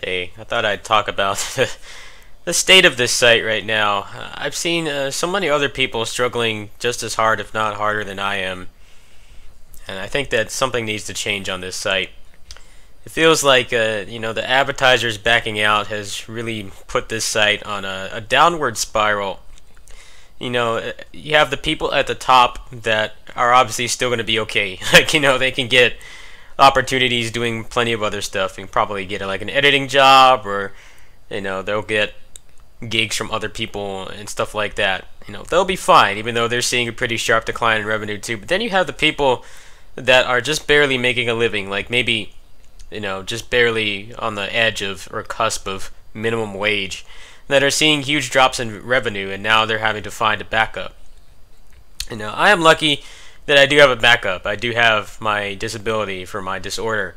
Hey, I thought I'd talk about the state of this site right now. I've seen so many other people struggling just as hard, if not harder, than I am, and I think that something needs to change on this site. It feels like the advertisers backing out has really put this site on a downward spiral. You have the people at the top that are obviously still going to be okay. They can get opportunities doing plenty of other stuff and probably get like an editing job, or they'll get gigs from other people and stuff like that. They'll be fine, even though they're seeing a pretty sharp decline in revenue too. But then you have the people that are just barely making a living, like maybe just barely on the edge of or cusp of minimum wage, that are seeing huge drops in revenue, and now they're having to find a backup. I am lucky that I do have a backup. I do have my disability for my disorder.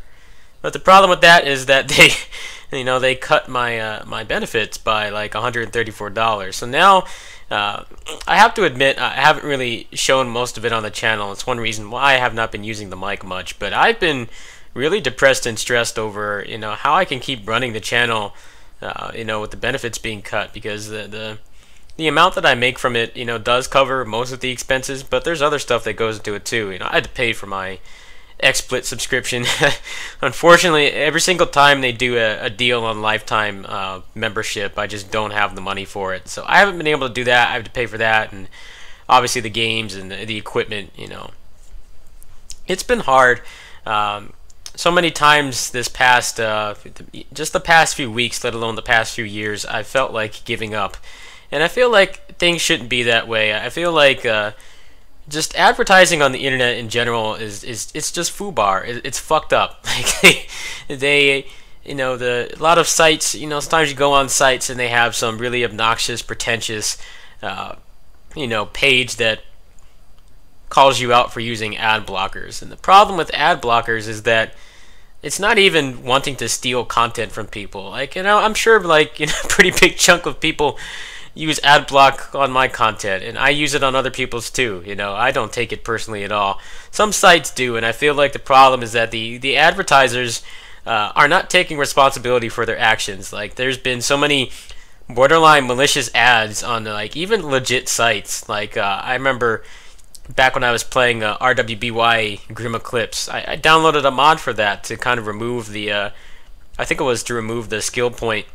But the problem with that is that they cut my benefits by like $134. So now I have to admit I haven't really shown most of it on the channel. It's one reason why I have not been using the mic much. But I've been really depressed and stressed over how I can keep running the channel with the benefits being cut, because the amount that I make from it, does cover most of the expenses, but there's other stuff that goes into it too. I had to pay for my XSplit subscription. Unfortunately, every single time they do a deal on lifetime membership, I just don't have the money for it. So I haven't been able to do that. I have to pay for that, and obviously the games and the equipment. It's been hard. So many times this past, just the past few weeks, let alone the past few years, I felt like giving up. And I feel like things shouldn't be that way. I feel like just advertising on the internet in general is it's just foobar. It's fucked up. Like a lot of sites. Sometimes you go on sites and they have some really obnoxious, pretentious, page that calls you out for using ad blockers. And the problem with ad blockers is that it's not even wanting to steal content from people. I'm sure a pretty big chunk of people use ad block on my content, and I use it on other people's too. I don't take it personally at all. Some sites do, and I feel like the problem is that the advertisers are not taking responsibility for their actions. Like, there's been so many borderline malicious ads on even legit sites. I remember back when I was playing RWBY Grim Eclipse, I downloaded a mod for that to kind of remove the I think it was to remove the skill point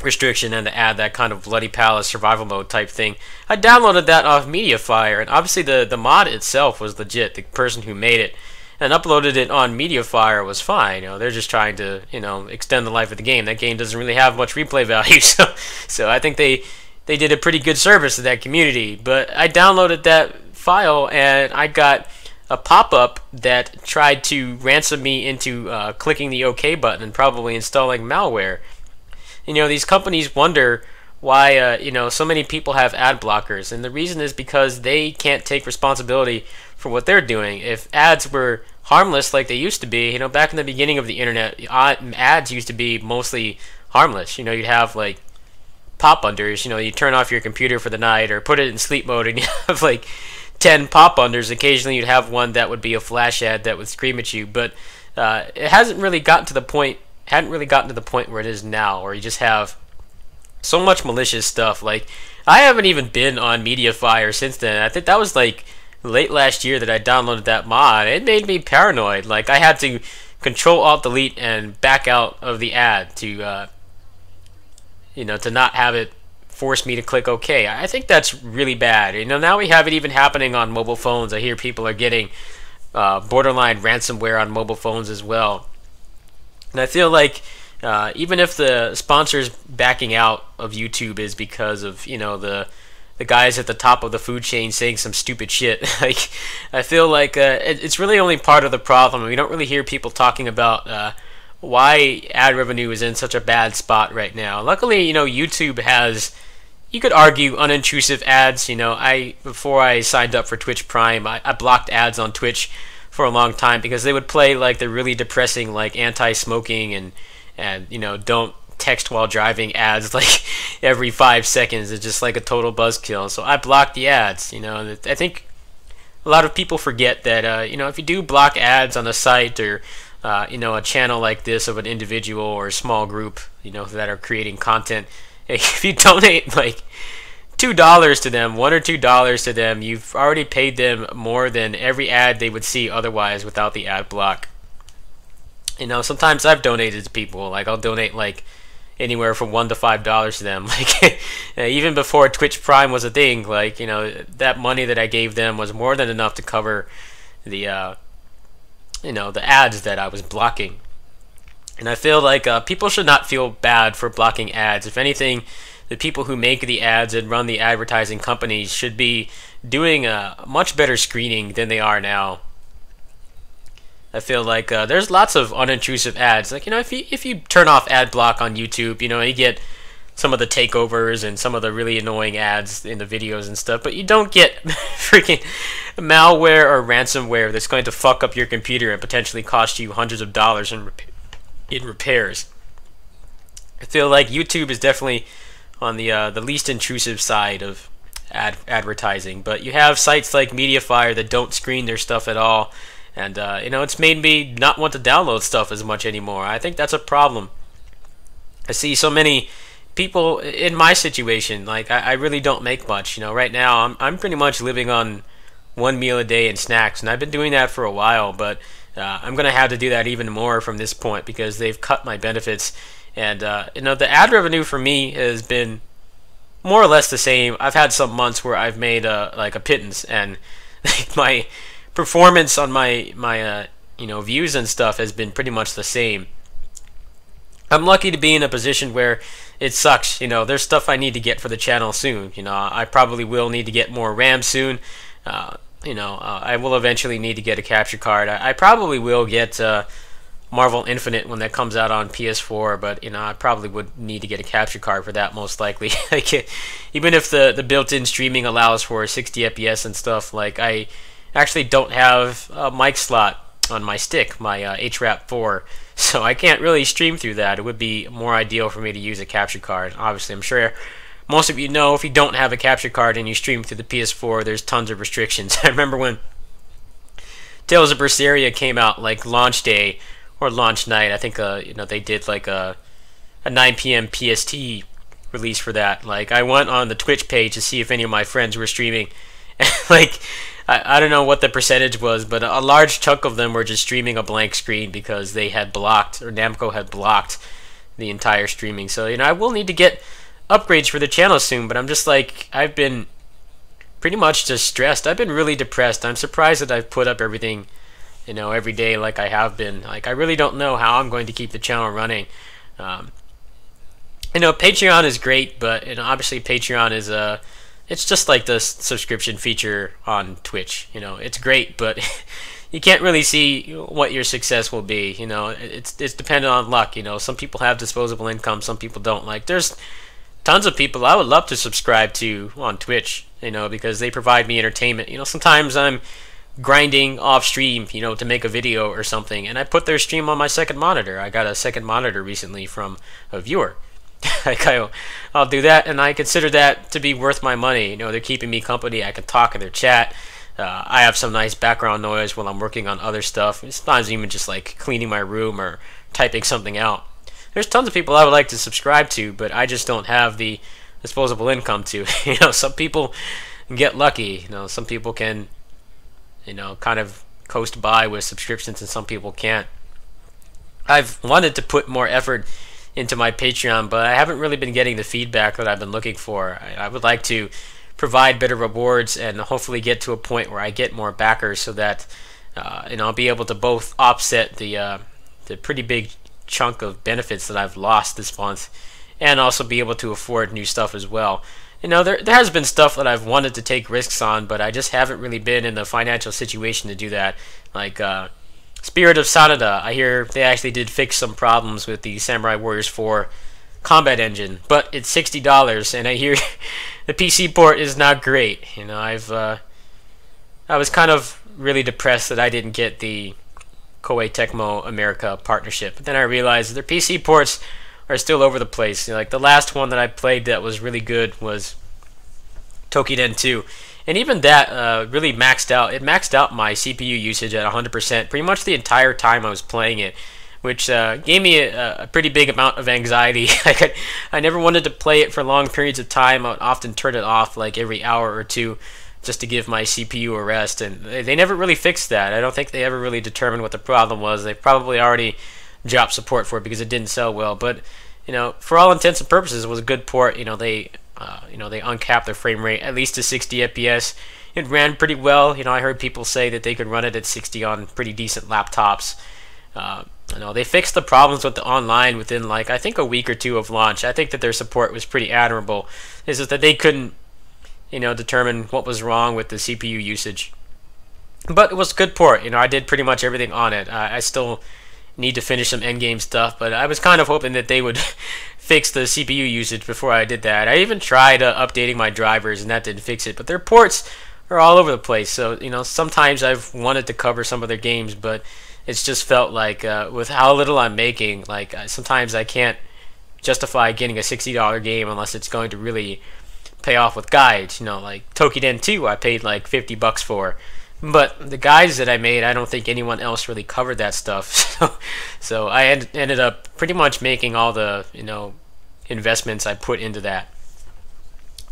restriction and to add that kind of Bloody Palace survival mode type thing. I downloaded that off Mediafire, and obviously the mod itself was legit. The person who made it and uploaded it on Mediafire was fine. They're just trying to extend the life of the game. That game doesn't really have much replay value, so I think they did a pretty good service to that community. But I downloaded that file and I got a pop-up that tried to ransom me into clicking the OK button and probably installing malware. These companies wonder why so many people have ad blockers, and the reason is because they can't take responsibility for what they're doing. If ads were harmless like they used to be, back in the beginning of the internet, ads used to be mostly harmless. You'd have like pop unders. You turn off your computer for the night or put it in sleep mode, and you have like 10 pop unders. Occasionally you'd have one that would be a flash ad that would scream at you, but it hasn't really gotten to the point where it is now, where you just have so much malicious stuff. Like, I haven't even been on Mediafire since then. I think that was like late last year that I downloaded that mod. It made me paranoid. Like, I had to Control-Alt-Delete and back out of the ad to to not have it force me to click OK. I think that's really bad. Now we have it even happening on mobile phones. I hear people are getting borderline ransomware on mobile phones as well. And I feel like even if the sponsors backing out of YouTube is because of the guys at the top of the food chain saying some stupid shit, like, I feel like it's really only part of the problem. We don't really hear people talking about why ad revenue is in such a bad spot right now. Luckily, YouTube has, you could argue, unintrusive ads. Before I signed up for Twitch Prime, I blocked ads on Twitch for a long time because they would play like the really depressing, like, anti-smoking and don't text while driving ads like every 5 seconds. It's just like a total buzzkill. So I blocked the ads. And I think a lot of people forget that if you do block ads on a site or a channel like this of an individual or a small group, that are creating content, if you donate like $2 to them, $1 or $2 to them, you've already paid them more than every ad they would see otherwise without the ad block. Sometimes I've donated to people. Like, I'll donate like anywhere from $1 to $5 to them. Like, even before Twitch Prime was a thing, like, that money that I gave them was more than enough to cover the the ads that I was blocking. And I feel like people should not feel bad for blocking ads. If anything, the people who make the ads and run the advertising companies should be doing a much better screening than they are now. I feel like there's lots of unintrusive ads. Like, if you turn off ad block on YouTube, you get some of the takeovers and some of the really annoying ads in the videos and stuff, but you don't get freaking malware or ransomware that's going to fuck up your computer and potentially cost you hundreds of dollars in repairs. I feel like YouTube is definitely on the least intrusive side of advertising, but you have sites like Mediafire that don't screen their stuff at all, and it's made me not want to download stuff as much anymore. I think that's a problem. I see so many people in my situation. Like, I really don't make much. Right now I'm pretty much living on one meal a day and snacks, and I've been doing that for a while, but I'm gonna have to do that even more from this point because they've cut my benefits. And the ad revenue for me has been more or less the same. I've had some months where I've made like a pittance, and like, my performance on my views and stuff has been pretty much the same. I'm lucky to be in a position where it sucks. There's stuff I need to get for the channel soon. I probably will need to get more RAM soon. I will eventually need to get a capture card. I probably will get Marvel Infinite when that comes out on PS4, but I probably would need to get a capture card for that most likely. Like, even if the built-in streaming allows for 60 FPS and stuff, like, I actually don't have a mic slot on my stick, my HRAP4, so I can't really stream through that. It would be more ideal for me to use a capture card. Obviously, I'm sure most of you know if you don't have a capture card and you stream through the PS4, there's tons of restrictions. I remember when Tales of Berseria came out, like, launch day or launch night. I think they did like a 9 p.m. PST release for that. Like, I went on the Twitch page to see if any of my friends were streaming, and like, I don't know what the percentage was, but a large chunk of them were just streaming a blank screen because they had blocked, or Namco had blocked, the entire streaming. So I will need to get upgrades for the channel soon, but I'm just like, I've been pretty much just stressed. I've been really depressed. I'm surprised that I've put up everything every day like I have been. Like, I really don't know how I'm going to keep the channel running. Patreon is great, but obviously Patreon is it's just like the subscription feature on Twitch. It's great, but you can't really see what your success will be. It's dependent on luck. Some people have disposable income, some people don't. Like, there's tons of people I would love to subscribe to on Twitch, because they provide me entertainment. Sometimes I'm grinding off stream, to make a video or something, and I put their stream on my second monitor. I got a second monitor recently from a viewer. Like, I'll do that, and I consider that to be worth my money. They're keeping me company. I can talk in their chat. I have some nice background noise while I'm working on other stuff. Sometimes even just like cleaning my room or typing something out. There's tons of people I would like to subscribe to, but I just don't have the disposable income to. Some people get lucky. Some people can kind of coast by with subscriptions, and some people can't. I've wanted to put more effort into my Patreon, but I haven't really been getting the feedback that I've been looking for. I would like to provide better rewards and hopefully get to a point where I get more backers so that I'll be able to both offset the pretty big chunk of benefits that I've lost this month, and also be able to afford new stuff as well. There has been stuff that I've wanted to take risks on, but I just haven't really been in the financial situation to do that. Like Spirit of Sanada, I hear they actually did fix some problems with the Samurai Warriors 4 combat engine, but it's $60, and I hear the PC port is not great. I was kind of really depressed that I didn't get the Koei Tecmo America partnership, but then I realized their PC ports are still over the place. Like, the last one that I played that was really good was Tokiden 2, and even that really maxed out. It maxed out my CPU usage at 100% pretty much the entire time I was playing it, which gave me a pretty big amount of anxiety. I never wanted to play it for long periods of time. I would often turn it off like every hour or two just to give my CPU a rest, and they never really fixed that. I don't think they ever really determined what the problem was. They probably already dropped support for it because it didn't sell well, but for all intents and purposes, it was a good port. They uncapped the frame rate at least to 60 FPS. It ran pretty well. I heard people say that they could run it at 60 on pretty decent laptops. They fixed the problems with the online within I think a week or two of launch. I think that their support was pretty admirable. It's just that they couldn't determine what was wrong with the CPU usage. But it was a good port. I did pretty much everything on it. I still need to finish some endgame stuff, but I was kind of hoping that they would fix the CPU usage before I did that. I even tried updating my drivers, and that didn't fix it. But their ports are all over the place. So sometimes I've wanted to cover some of their games, but it's just felt like with how little I'm making, sometimes I can't justify getting a $60 game unless it's going to really pay off with guides. Like Tokiden 2, I paid like $50 for. But the guides that I made, I don't think anyone else really covered that stuff. So I ended up pretty much making all the investments I put into that.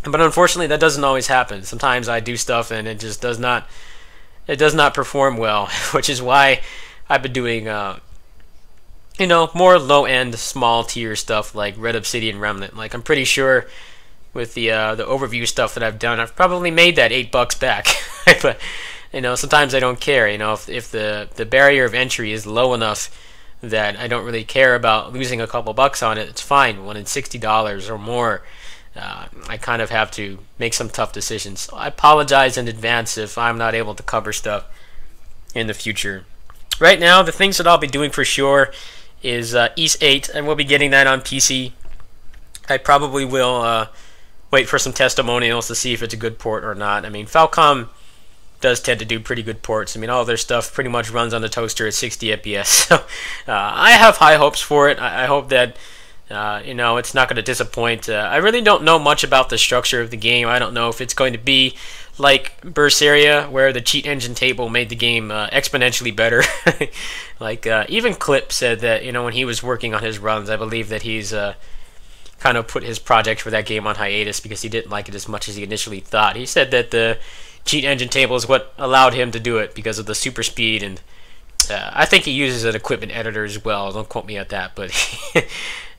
But unfortunately, that doesn't always happen. Sometimes I do stuff and it just does not perform well, which is why I've been doing more low-end, small-tier stuff like Red Obsidian Remnant. I'm pretty sure with the overview stuff that I've done, I've probably made that $8 back. But sometimes I don't care. If the barrier of entry is low enough that I don't really care about losing a couple bucks on it, it's fine. When it's $60 or more, I kind of have to make some tough decisions. So I apologize in advance if I'm not able to cover stuff in the future. Right now, the things that I'll be doing for sure is Ys 8, and we'll be getting that on PC. I probably will wait for some testimonials to see if it's a good port or not. Falcom does tend to do pretty good ports. All their stuff pretty much runs on the toaster at 60 FPS. So I have high hopes for it. I hope that it's not going to disappoint. I really don't know much about the structure of the game. I don't know if it's going to be like Berseria, where the cheat engine table made the game exponentially better. Even Clip said that when he was working on his runs, I believe that he's kind of put his project for that game on hiatus because he didn't like it as much as he initially thought. He said that the cheat engine table is what allowed him to do it because of the super speed, and I think he uses an equipment editor as well. Don't quote me at that, but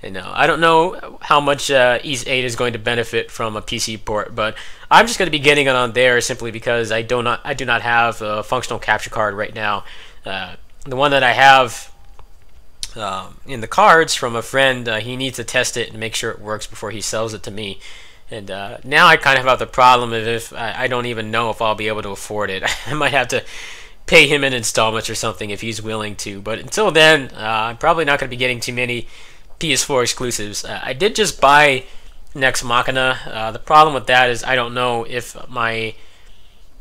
I don't know how much Ys 8 is going to benefit from a PC port, but I'm just going to be getting it on there simply because I do not have a functional capture card right now. The one that I have in the cards from a friend, he needs to test it and make sure it works before he sells it to me. And now I kind of have the problem of if I don't even know if I'll be able to afford it. I might have to pay him in installments or something if he's willing to. But until then, I'm probably not going to be getting too many PS4 exclusives. I did just buy Nex Machina. The problem with that is I don't know if my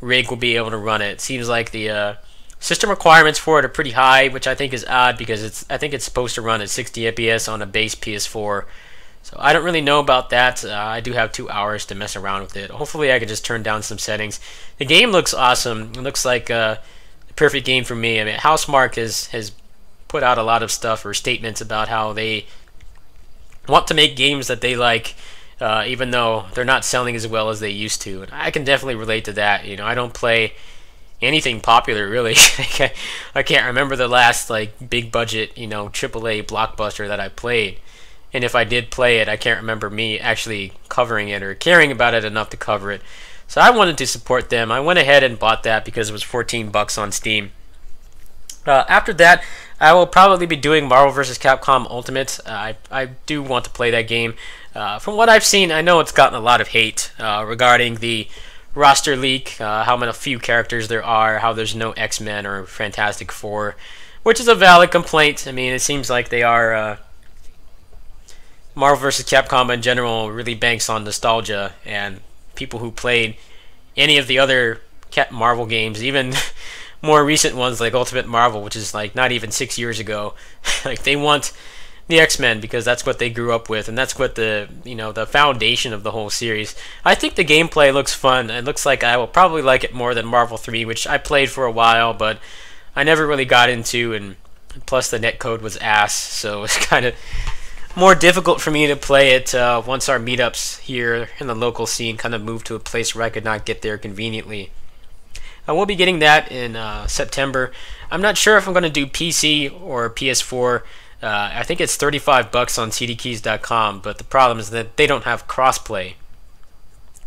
rig will be able to run it. It seems like the system requirements for it are pretty high, which I think is odd because I think it's supposed to run at 60 FPS on a base PS4. So I don't really know about that. I do have 2 hours to mess around with it. Hopefully I can just turn down some settings. The game looks awesome. It looks like a perfect game for me. Housemarque has put out a lot of stuff or statements about how they want to make games that they like, even though they're not selling as well as they used to. And I can definitely relate to that. I don't play anything popular really. I can't remember the last big budget AAA blockbuster that I played. And if I did play it, I can't remember me actually covering it or caring about it enough to cover it. So I wanted to support them. I went ahead and bought that because it was $14 on Steam. After that, I will probably be doing Marvel vs. Capcom Ultimate. I do want to play that game. From what I've seen, I know it's gotten a lot of hate regarding the roster leak, how many few characters there are, how there's no X-Men or Fantastic Four, which is a valid complaint. It seems like they are... Marvel vs. Capcom in general really banks on nostalgia, and people who played any of the other Marvel games, even more recent ones like Ultimate Marvel, which is not even 6 years ago, they want the X-Men, because that's what they grew up with, and that's what the foundation of the whole series. I think the gameplay looks fun. It looks like I will probably like it more than Marvel 3, which I played for a while, but I never really got into, and plus the netcode was ass, so it's kind of more difficult for me to play it once our meetups here in the local scene kind of moved to a place where I could not get there conveniently. I will be getting that in September. I'm not sure if I'm going to do PC or PS4. I think it's $35 on cdkeys.com, but the problem is that they don't have crossplay.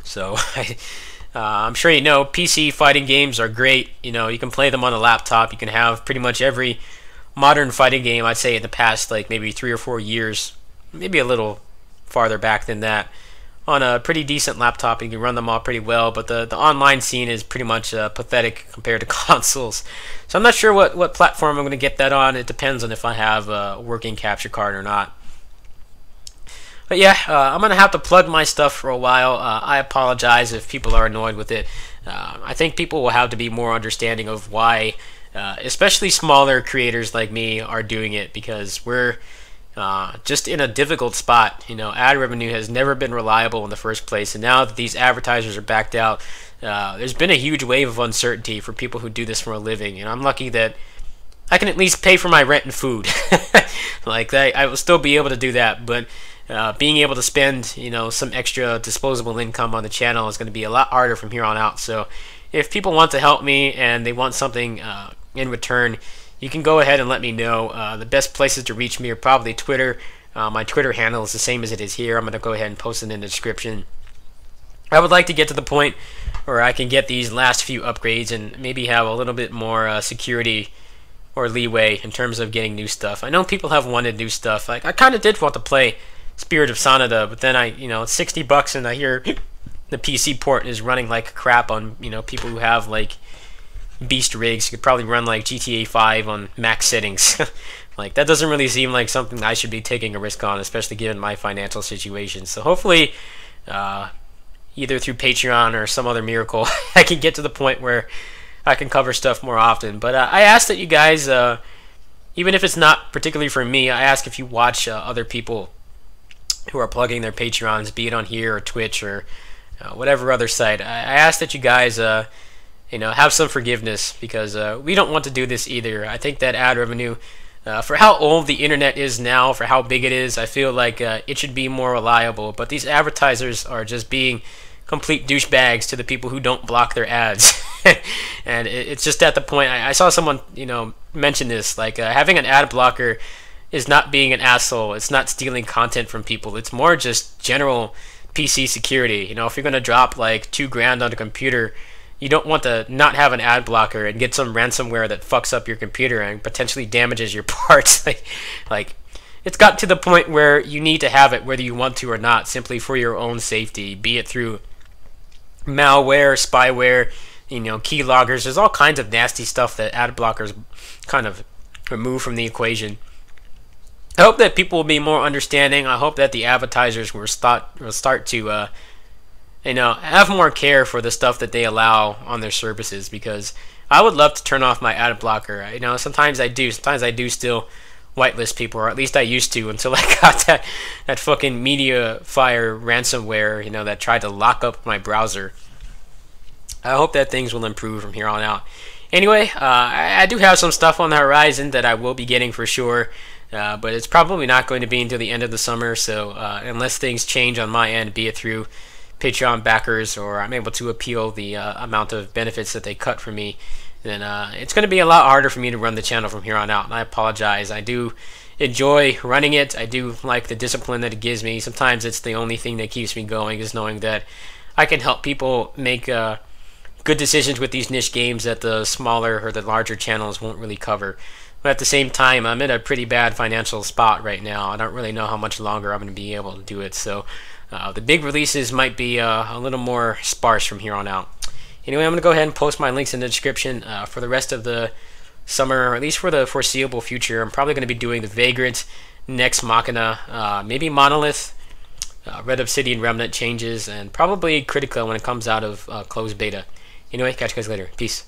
So I'm sure you know PC fighting games are great. You know, you can play them on a laptop. You can have pretty much every modern fighting game, I'd say, in the past like maybe 3 or 4 years, maybe a little farther back than that, on a pretty decent laptop. You can run them all pretty well, but the online scene is pretty much pathetic compared to consoles. So I'm not sure what platform I'm going to get that on. It depends on if I have a working capture card or not. But yeah, I'm going to have to plug my stuff for a while. I apologize if people are annoyed with it. I think people will have to be more understanding of why, especially smaller creators like me, are doing it, because we're just in a difficult spot. You know, ad revenue has never been reliable in the first place, and now that these advertisers are backed out, there's been a huge wave of uncertainty for people who do this for a living, and I'm lucky that I can at least pay for my rent and food. Like, I will still be able to do that, but being able to spend, you know, some extra disposable income on the channel is going to be a lot harder from here on out. So if people want to help me and they want something in return, you can go ahead and let me know. The best places to reach me are probably Twitter. My Twitter handle is the same as it is here. I'm going to go ahead and post it in the description. I would like to get to the point where I can get these last few upgrades and maybe have a little bit more security or leeway in terms of getting new stuff. I know people have wanted new stuff. Like, I kind of did want to play Spirit of Sanada, but then it's $60 and I hear the PC port is running like crap on, people who have like beast rigs. You could probably run like GTA 5 on max settings. Like, that doesn't really seem like something I should be taking a risk on, especially given my financial situation. So hopefully, either through Patreon or some other miracle, I can get to the point where I can cover stuff more often. But I ask that you guys, even if it's not particularly for me, I ask if you watch other people who are plugging their Patreons, be it on here or Twitch or whatever other site. I ask that you guys, have some forgiveness, because we don't want to do this either. I think that ad revenue, for how old the internet is now, for how big it is, I feel like it should be more reliable. But these advertisers are just being complete douchebags to the people who don't block their ads. And it's just at the point, I saw someone mention this, like having an ad blocker is not being an asshole. It's not stealing content from people. It's more just general PC security. If you're going to drop like $2,000 on a computer, you don't want to not have an ad blocker and get some ransomware that fucks up your computer and potentially damages your parts. like it's got to the point where you need to have it whether you want to or not, simply for your own safety, be it through malware, spyware, keyloggers. There's all kinds of nasty stuff that ad blockers kind of remove from the equation. I hope that people will be more understanding. I hope that the advertisers will start to have more care for the stuff that they allow on their services, because I would love to turn off my ad blocker. Sometimes I do. Sometimes I do still whitelist people, or at least I used to, until I got that fucking Mediafire ransomware, that tried to lock up my browser. I hope that things will improve from here on out. Anyway, I do have some stuff on the horizon that I will be getting for sure. But it's probably not going to be until the end of the summer, so unless things change on my end, be it through Patreon backers or I'm able to appeal the amount of benefits that they cut from me, then it's going to be a lot harder for me to run the channel from here on out, and I apologize. I do enjoy running it. I do like the discipline that it gives me. Sometimes it's the only thing that keeps me going, is knowing that I can help people make good decisions with these niche games that the smaller or the larger channels won't really cover. But at the same time, I'm in a pretty bad financial spot right now. I don't really know how much longer I'm going to be able to do it. So the big releases might be a little more sparse from here on out. Anyway, I'm going to go ahead and post my links in the description for the rest of the summer, or at least for the foreseeable future. I'm probably going to be doing the Vagrant, Nex Machina, maybe Monolith, Red Obsidian Remnant changes, and probably Critica when it comes out of closed beta. Anyway, catch you guys later. Peace.